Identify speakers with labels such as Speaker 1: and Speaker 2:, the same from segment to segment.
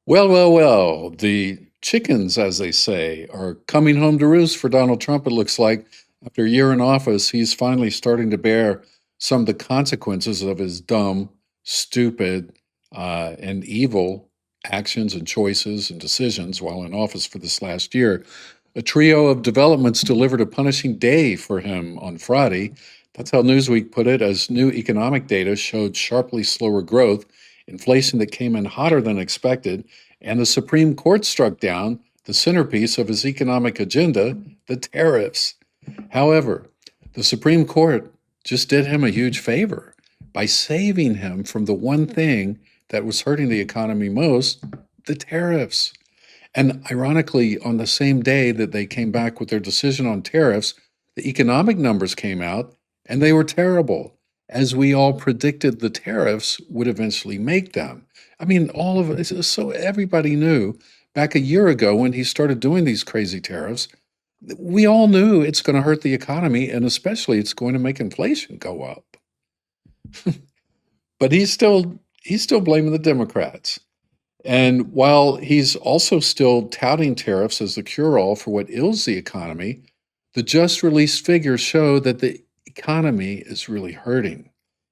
Speaker 1: Well. The chickens, as they say, are coming home to roost for Donald Trump, it looks like. After a year in office, he's finally starting to bear some of the consequences of his dumb, stupid, and evil actions and choices and decisions while in office for this last year. A trio of developments delivered a punishing day for him on Friday. That's how Newsweek put it, as new economic data showed sharply slower growth, inflation that came in hotter than expected, and the Supreme Court struck down the centerpiece of his economic agenda, the tariffs. However, the Supreme Court just did him a huge favor by saving him from the one thing that was hurting the economy most, the tariffs. And ironically, on the same day that they came back with their decision on tariffs, the economic numbers came out and they were terrible, as we all predicted the tariffs would eventually make them. I mean, all of it, so everybody knew back a year ago when he started doing these crazy tariffs, we all knew it's going to hurt the economy and especially it's going to make inflation go up. But he's still blaming the Democrats. And while he's also still touting tariffs as the cure-all for what ails the economy, the just released figures show that the economy is really hurting.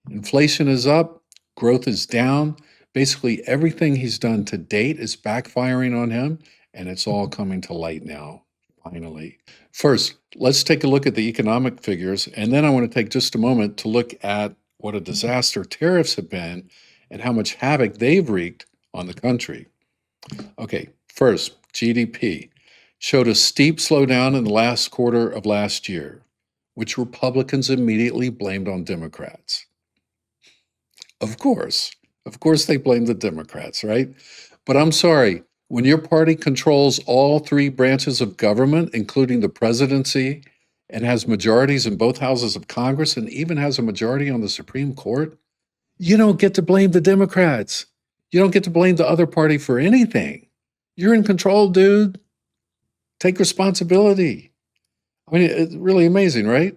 Speaker 1: Inflation is up, growth is down. Basically, everything he's done to date is backfiring on him, and it's all coming to light now, finally. First, let's take a look at the economic figures, and then I want to take just a moment to look at what a disaster tariffs have been and how much havoc they've wreaked on the country. Okay, first, GDP showed a steep slowdown in the last quarter of last year, which Republicans immediately blamed on Democrats. Of course, they blame the Democrats, right? But I'm sorry, when your party controls all three branches of government, including the presidency, and has majorities in both houses of Congress and even has a majority on the Supreme Court, you don't get to blame the Democrats. You don't get to blame the other party for anything. You're in control, dude. Take responsibility. I mean, it's really amazing, right?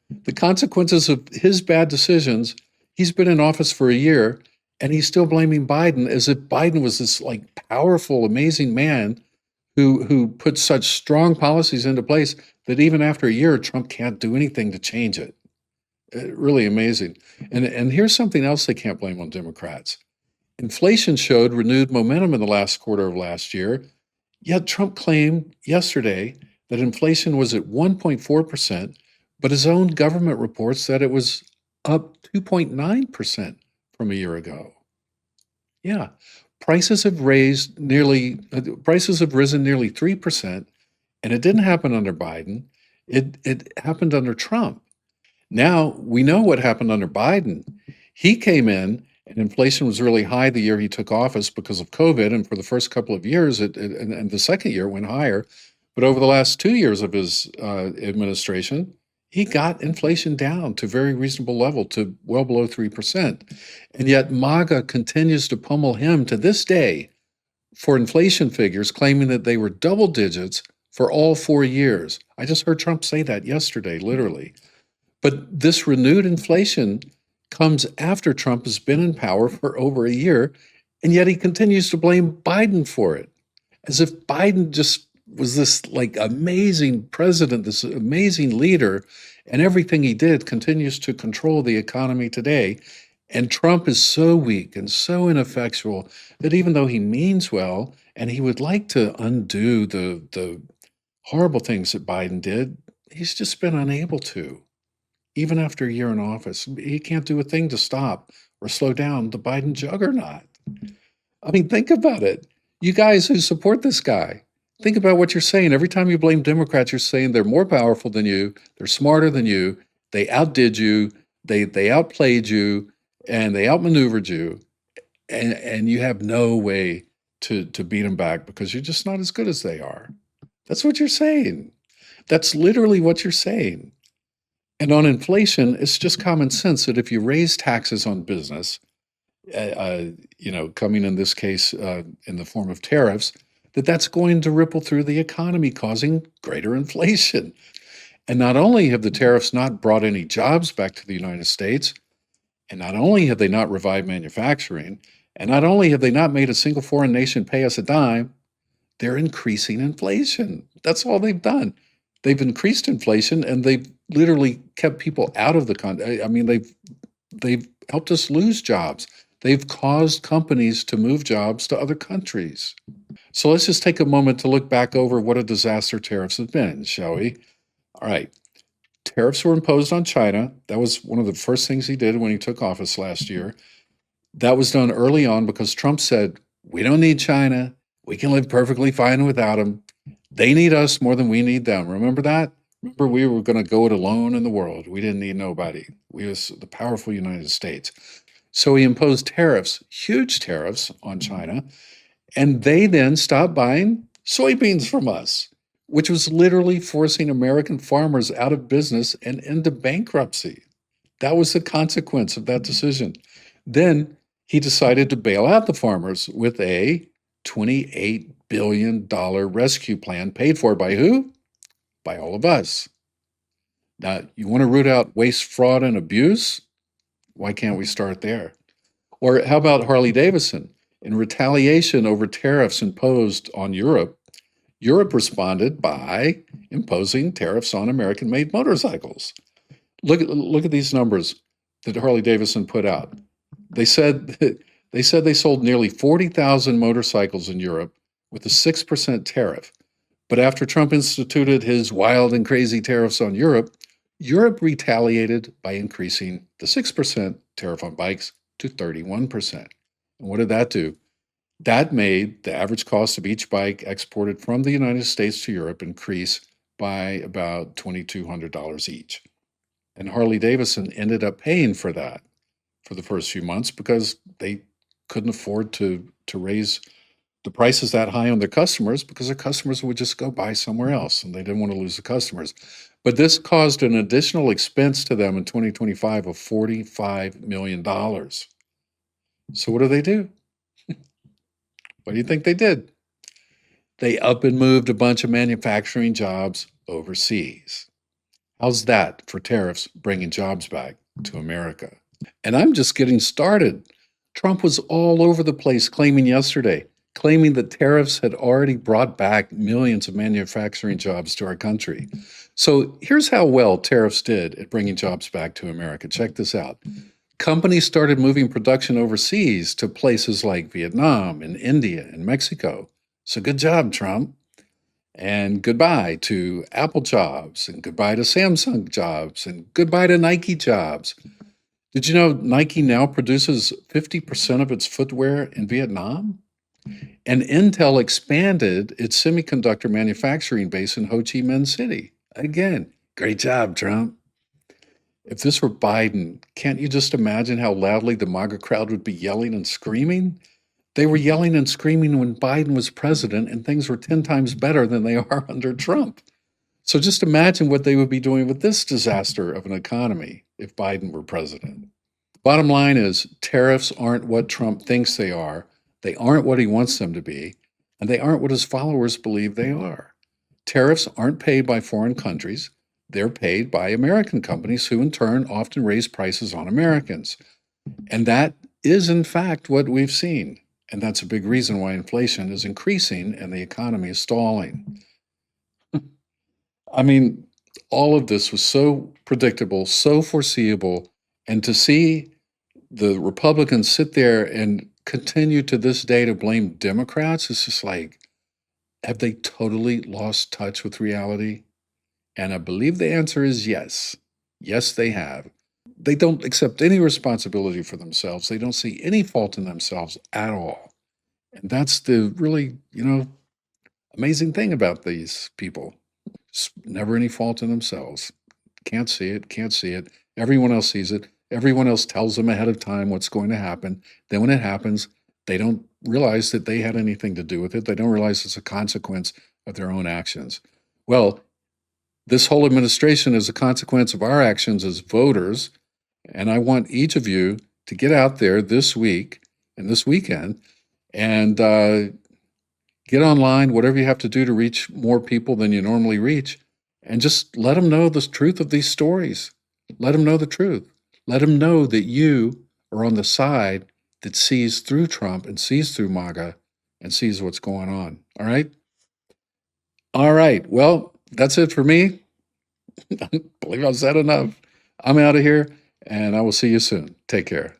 Speaker 1: The consequences of his bad decisions, he's been in office for a year, and he's still blaming Biden as if Biden was this like powerful, amazing man who put such strong policies into place that even after a year, Trump can't do anything to change it. Really amazing. And here's something else they can't blame on Democrats. Inflation showed renewed momentum in the last quarter of last year, yet Trump claimed yesterday that inflation was at 1.4%, but his own government reports said it was up 2.9% from a year ago. Yeah, prices have risen nearly 3%, and it didn't happen under Biden. It happened under Trump. Now we know what happened under Biden. He came in and inflation was really high the year he took office because of COVID. And for the first couple of years, and the second year went higher. But over the last 2 years of his administration, he got inflation down to a very reasonable level, to well below 3%. And yet MAGA continues to pummel him to this day for inflation figures, claiming that they were double digits for all 4 years. I just heard Trump say that yesterday, literally. But this renewed inflation comes after Trump has been in power for over a year, and yet he continues to blame Biden for it, as if Biden just was this like amazing president, this amazing leader, and everything he did continues to control the economy today. And Trump is so weak and so ineffectual that even though he means well and he would like to undo the horrible things that Biden did, he's just been unable to. Even after a year in office, he can't do a thing to stop or slow down the Biden juggernaut. I mean, think about it. You guys who support this guy, think about what you're saying. Every time you blame Democrats, you're saying they're more powerful than you, they're smarter than you, they outdid you, they outplayed you, and they outmaneuvered you, and you have no way to beat them back because you're just not as good as they are. That's what you're saying. That's literally what you're saying. And on inflation, it's just common sense that if you raise taxes on business, coming in this case in the form of tariffs, that's going to ripple through the economy, causing greater inflation. And not only have the tariffs not brought any jobs back to the United States, and not only have they not revived manufacturing, And not only have they not made a single foreign nation pay us a dime, they're increasing inflation. That's all they've done. They've increased inflation and they've literally kept people out of the country. I mean, they've helped us lose jobs. They've caused companies to move jobs to other countries. So let's just take a moment to look back over what a disaster tariffs have been, shall we? All right. Tariffs were imposed on China. That was one of the first things he did when he took office last year. That was done early on because Trump said, we don't need China. We can live perfectly fine without them. They need us more than we need them. Remember that? Remember, we were going to go it alone in the world. We didn't need nobody. We was the powerful United States. So he imposed tariffs, huge tariffs on China, and they then stopped buying soybeans from us, which was literally forcing American farmers out of business and into bankruptcy. That was the consequence of that decision. Then he decided to bail out the farmers with a $28 billion rescue plan paid for by who? By all of us. Now, you want to root out waste, fraud, and abuse? Why can't we start there? Or how about Harley-Davidson? In retaliation over tariffs imposed on Europe, Europe responded by imposing tariffs on American-made motorcycles. Look at these numbers that Harley-Davidson put out. They said they sold nearly 40,000 motorcycles in Europe with a 6% tariff. But after Trump instituted his wild and crazy tariffs on Europe, Europe retaliated by increasing the 6% tariff on bikes to 31%. And what did that do? That made the average cost of each bike exported from the United States to Europe increase by about $2,200 each. And Harley-Davidson ended up paying for that for the first few months because they couldn't afford to raise the prices that high on their customers because their customers would just go buy somewhere else and they didn't want to lose the customers. But this caused an additional expense to them in 2025 of $45 million. So what do? What do you think they did? They up and moved a bunch of manufacturing jobs overseas. How's that for tariffs bringing jobs back to America? And I'm just getting started. Trump was all over the place claiming that tariffs had already brought back millions of manufacturing jobs to our country. So here's how well tariffs did at bringing jobs back to America. Check this out. Companies started moving production overseas to places like Vietnam and India and Mexico. So good job, Trump. And goodbye to Apple jobs, and goodbye to Samsung jobs, and goodbye to Nike jobs. Did you know Nike now produces 50% of its footwear in Vietnam? And Intel expanded its semiconductor manufacturing base in Ho Chi Minh City. Again, great job, Trump. If this were Biden, can't you just imagine how loudly the MAGA crowd would be yelling and screaming? They were yelling and screaming when Biden was president, and things were 10 times better than they are under Trump. So just imagine what they would be doing with this disaster of an economy if Biden were president. Bottom line is, tariffs aren't what Trump thinks they are. They aren't what he wants them to be, and they aren't what his followers believe they are. Tariffs aren't paid by foreign countries. They're paid by American companies who in turn often raise prices on Americans. And that is in fact what we've seen. And that's a big reason why inflation is increasing and the economy is stalling. I mean, all of this was so predictable, so foreseeable, and to see the Republicans sit there and continue to this day to blame Democrats, it's just like, have they totally lost touch with reality? And I believe the answer is yes. Yes, they have. They don't accept any responsibility for themselves. They don't see any fault in themselves at all. And that's the really, amazing thing about these people. It's never any fault in themselves. Can't see it, can't see it. Everyone else sees it. Everyone else tells them ahead of time what's going to happen. Then when it happens, they don't realize that they had anything to do with it. They don't realize it's a consequence of their own actions. Well, this whole administration is a consequence of our actions as voters, and I want each of you to get out there this week and this weekend and get online, whatever you have to do to reach more people than you normally reach, and just let them know the truth of these stories. Let them know the truth. Let them know that you are on the side that sees through Trump and sees through MAGA and sees what's going on. All right. All right. Well, that's it for me. I believe I've said enough. I'm out of here and I will see you soon. Take care.